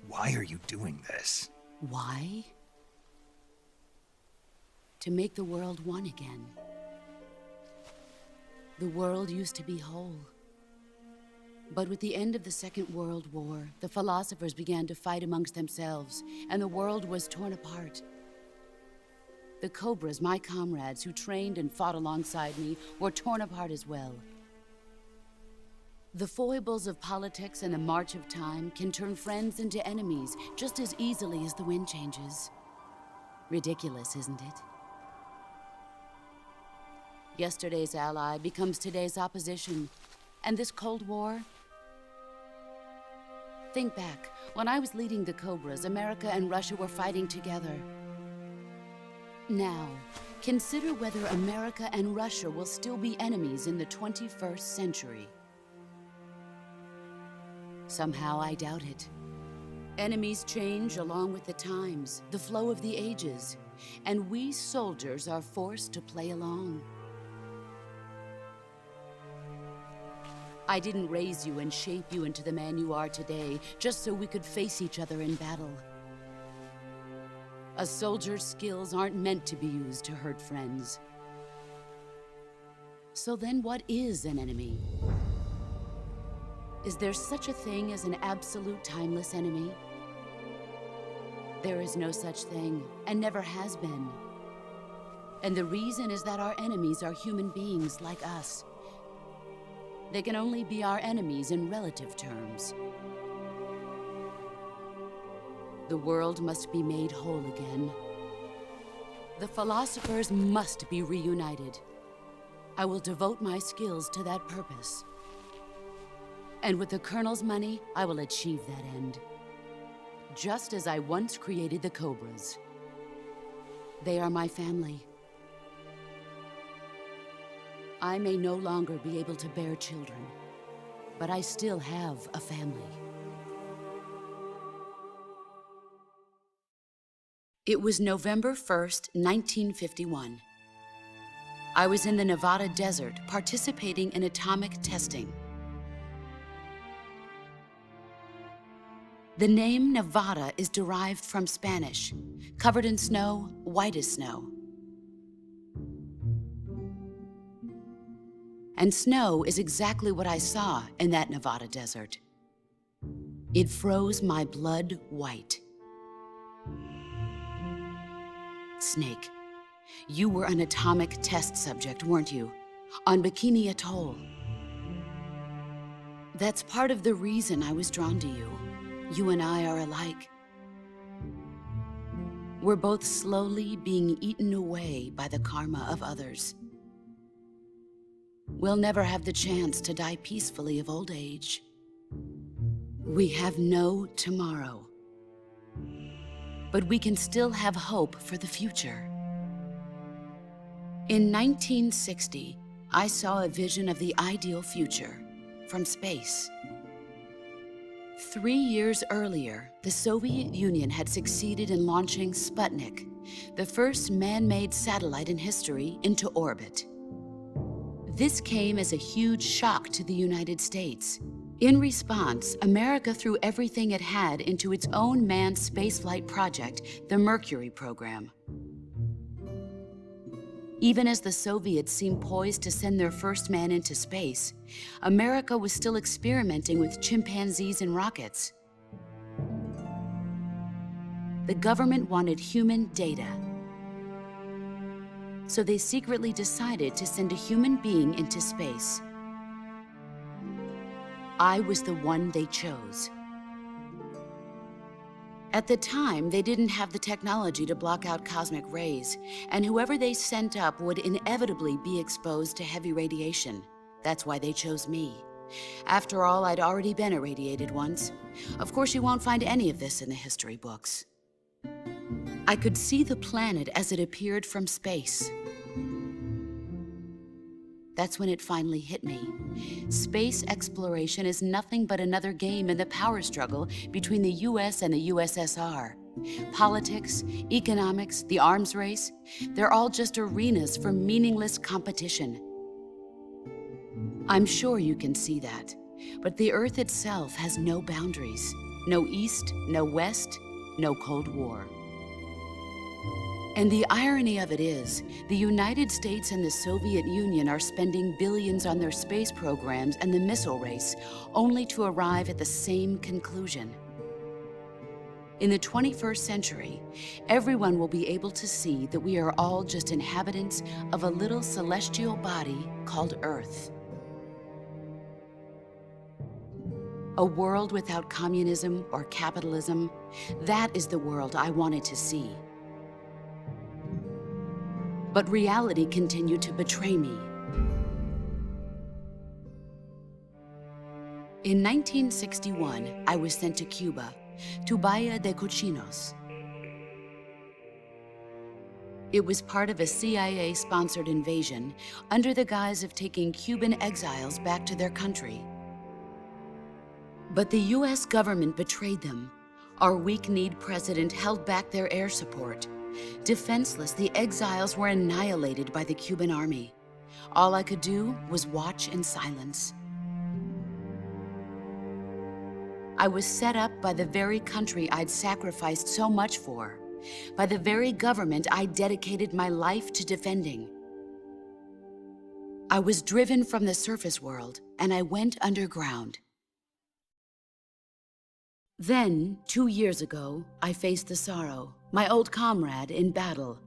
Why are you doing this? Why? To make the world one again. The world used to be whole. But with the end of the Second World War, the philosophers began to fight amongst themselves, and the world was torn apart. The Cobras, my comrades who trained and fought alongside me, were torn apart as well. The foibles of politics and the march of time can turn friends into enemies just as easily as the wind changes. Ridiculous, isn't it? Yesterday's ally becomes today's opposition. And this Cold War? Think back. When I was leading the Cobras, America and Russia were fighting together. Now, consider whether America and Russia will still be enemies in the 21st century. Somehow I doubt it. Enemies change along with the times, the flow of the ages, and we soldiers are forced to play along. I didn't raise you and shape you into the man you are today just so we could face each other in battle. A soldier's skills aren't meant to be used to hurt friends. So then what is an enemy? Is there such a thing as an absolute timeless enemy? There is no such thing, and never has been. And the reason is that our enemies are human beings like us. They can only be our enemies in relative terms. The world must be made whole again. The philosophers must be reunited. I will devote my skills to that purpose. And with the Colonel's money, I will achieve that end. Just as I once created the Cobras. They are my family. I may no longer be able to bear children, but I still have a family. It was November 1st, 1951. I was in the Nevada desert participating in atomic testing. The name Nevada is derived from Spanish, covered in snow, white as snow. And snow is exactly what I saw in that Nevada desert. It froze my blood white. Snake, you were an atomic test subject, weren't you? On Bikini Atoll. That's part of the reason I was drawn to you. You and I are alike. We're both slowly being eaten away by the karma of others. We'll never have the chance to die peacefully of old age. We have no tomorrow. But we can still have hope for the future. In 1960, I saw a vision of the ideal future from space. 3 years earlier, the Soviet Union had succeeded in launching Sputnik, the first man-made satellite in history, into orbit. This came as a huge shock to the United States. In response, America threw everything it had into its own manned spaceflight project, the Mercury program. Even as the Soviets seemed poised to send their first man into space, America was still experimenting with chimpanzees and rockets. The government wanted human data. So they secretly decided to send a human being into space. I was the one they chose. At the time, they didn't have the technology to block out cosmic rays, and whoever they sent up would inevitably be exposed to heavy radiation. That's why they chose me. After all, I'd already been irradiated once. Of course, you won't find any of this in the history books. I could see the planet as it appeared from space. That's when it finally hit me. Space exploration is nothing but another game in the power struggle between the US and the USSR. Politics, economics, the arms race, they're all just arenas for meaningless competition. I'm sure you can see that, but the Earth itself has no boundaries, no East, no West, no Cold War. And the irony of it is, the United States and the Soviet Union are spending billions on their space programs and the missile race, only to arrive at the same conclusion. In the 21st century, everyone will be able to see that we are all just inhabitants of a little celestial body called Earth. A world without communism or capitalism, that is the world I wanted to see. But reality continued to betray me. In 1961, I was sent to Cuba, to Bahia de Cochinos. It was part of a CIA-sponsored invasion under the guise of taking Cuban exiles back to their country. But the US government betrayed them. Our weak-kneed president held back their air support. Defenseless, the exiles were annihilated by the Cuban army. All I could do was watch in silence. I was set up by the very country I'd sacrificed so much for, by the very government I dedicated my life to defending. I was driven from the surface world, and I went underground. Then, 2 years ago, I faced the sorrow, my old comrade in battle.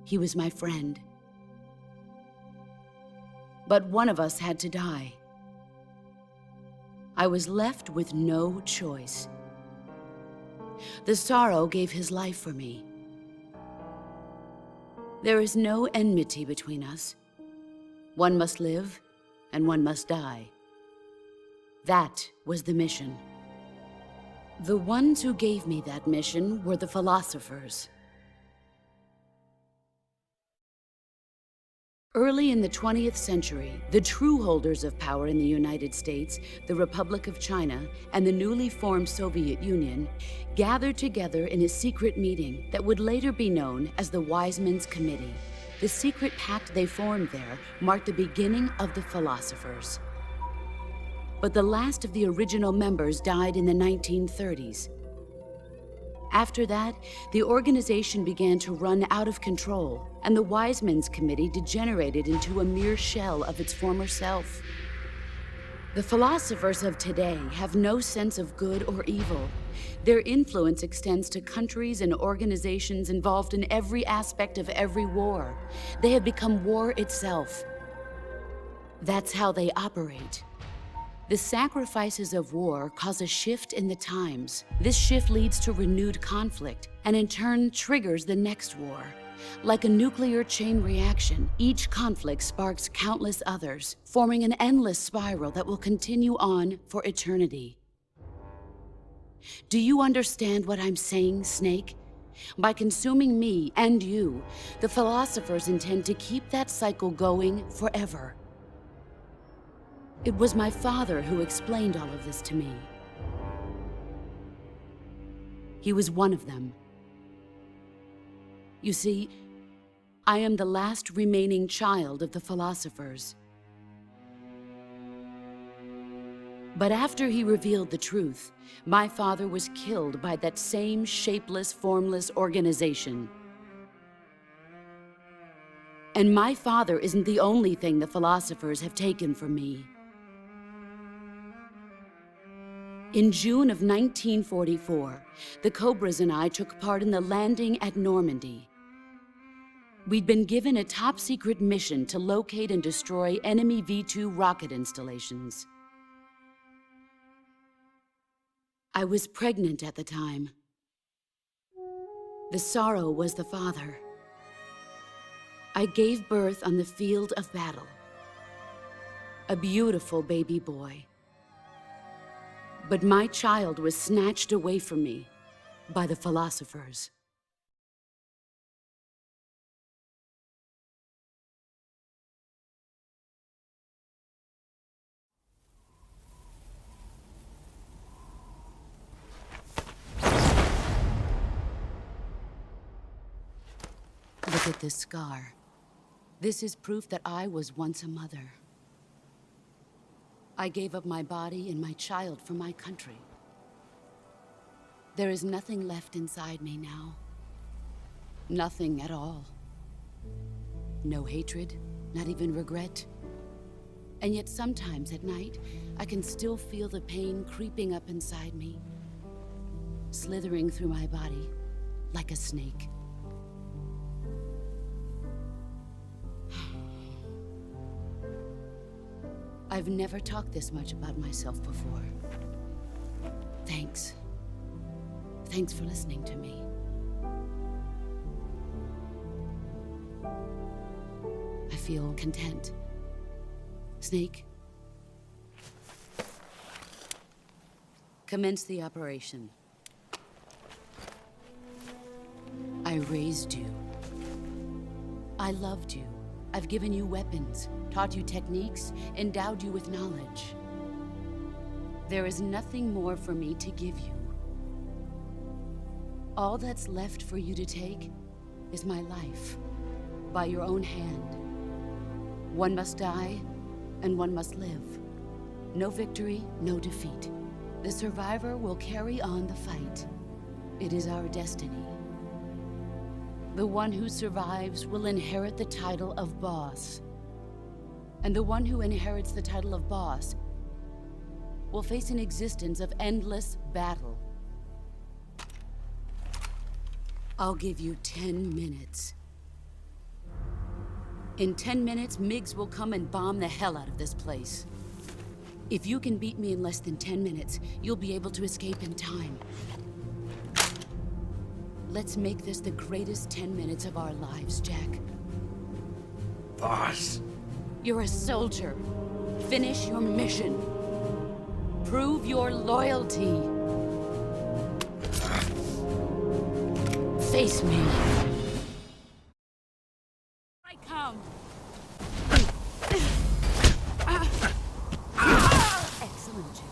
He was my friend. But one of us had to die. I was left with no choice. The sorrow gave his life for me. There is no enmity between us. One must live, and one must die. That was the mission. The ones who gave me that mission were the philosophers. Early in the 20th century, the true holders of power in the United States, the Republic of China, and the newly formed Soviet Union gathered together in a secret meeting that would later be known as the Wise Men's Committee. The secret pact they formed there marked the beginning of the philosophers. But the last of the original members died in the 1930s. After that, the organization began to run out of control, and the Wise Men's Committee degenerated into a mere shell of its former self. The philosophers of today have no sense of good or evil. Their influence extends to countries and organizations involved in every aspect of every war. They have become war itself. That's how they operate. The sacrifices of war cause a shift in the times. This shift leads to renewed conflict, and in turn triggers the next war. Like a nuclear chain reaction, each conflict sparks countless others, forming an endless spiral that will continue on for eternity. Do you understand what I'm saying, Snake? By consuming me and you, the philosophers intend to keep that cycle going forever. It was my father who explained all of this to me. He was one of them. You see, I am the last remaining child of the philosophers. But after he revealed the truth, my father was killed by that same shapeless, formless organization. And my father isn't the only thing the philosophers have taken from me. In June of 1944, the Cobras and I took part in the landing at Normandy. We'd been given a top-secret mission to locate and destroy enemy V-2 rocket installations. I was pregnant at the time. The sorrow was the father. I gave birth on the field of battle. A beautiful baby boy. But my child was snatched away from me by the philosophers. Look at this scar. This is proof that I was once a mother. I gave up my body and my child for my country. There is nothing left inside me now. Nothing at all. No hatred, not even regret. And yet sometimes at night, I can still feel the pain creeping up inside me, slithering through my body like a snake. I've never talked this much about myself before. Thanks. Thanks for listening to me. I feel content. Snake? Commence the operation. I raised you. I loved you. I've given you weapons, taught you techniques, endowed you with knowledge. There is nothing more for me to give you. All that's left for you to take is my life, by your own hand. One must die, and one must live. No victory, no defeat. The survivor will carry on the fight. It is our destiny. The one who survives will inherit the title of boss. And the one who inherits the title of boss will face an existence of endless battle. I'll give you 10 minutes. In 10 minutes, MiGs will come and bomb the hell out of this place. If you can beat me in less than 10 minutes, you'll be able to escape in time. Let's make this the greatest 10 minutes of our lives, Jack. Boss. You're a soldier. Finish your mission. Prove your loyalty. Face me. I come. Excellent, Jack.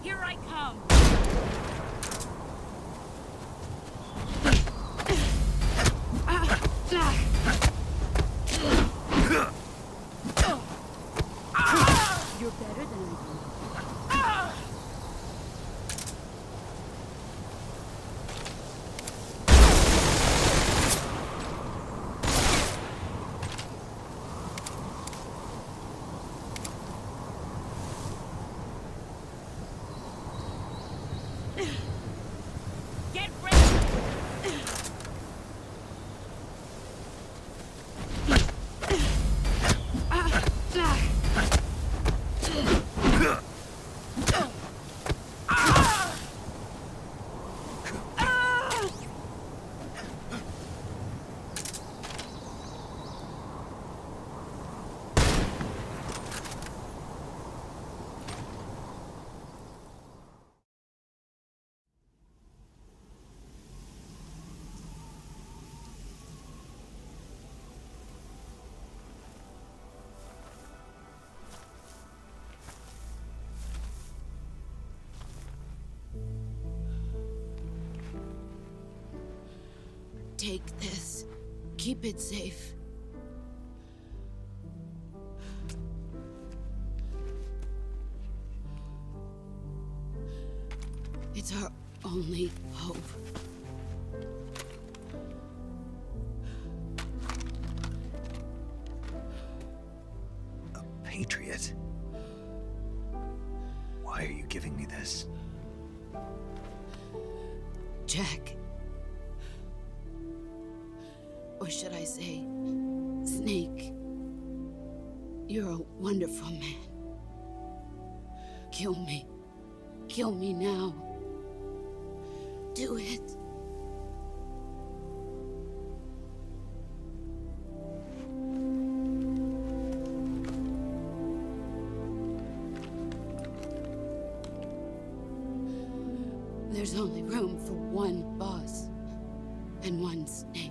Here I come! You're better than I do. Get ready! Take this. Keep it safe. It's our only hope. A patriot? Why are you giving me this? Jack. Or should I say, Snake. You're a wonderful man. Kill me. Kill me now. Do it. There's only room for one boss and one snake.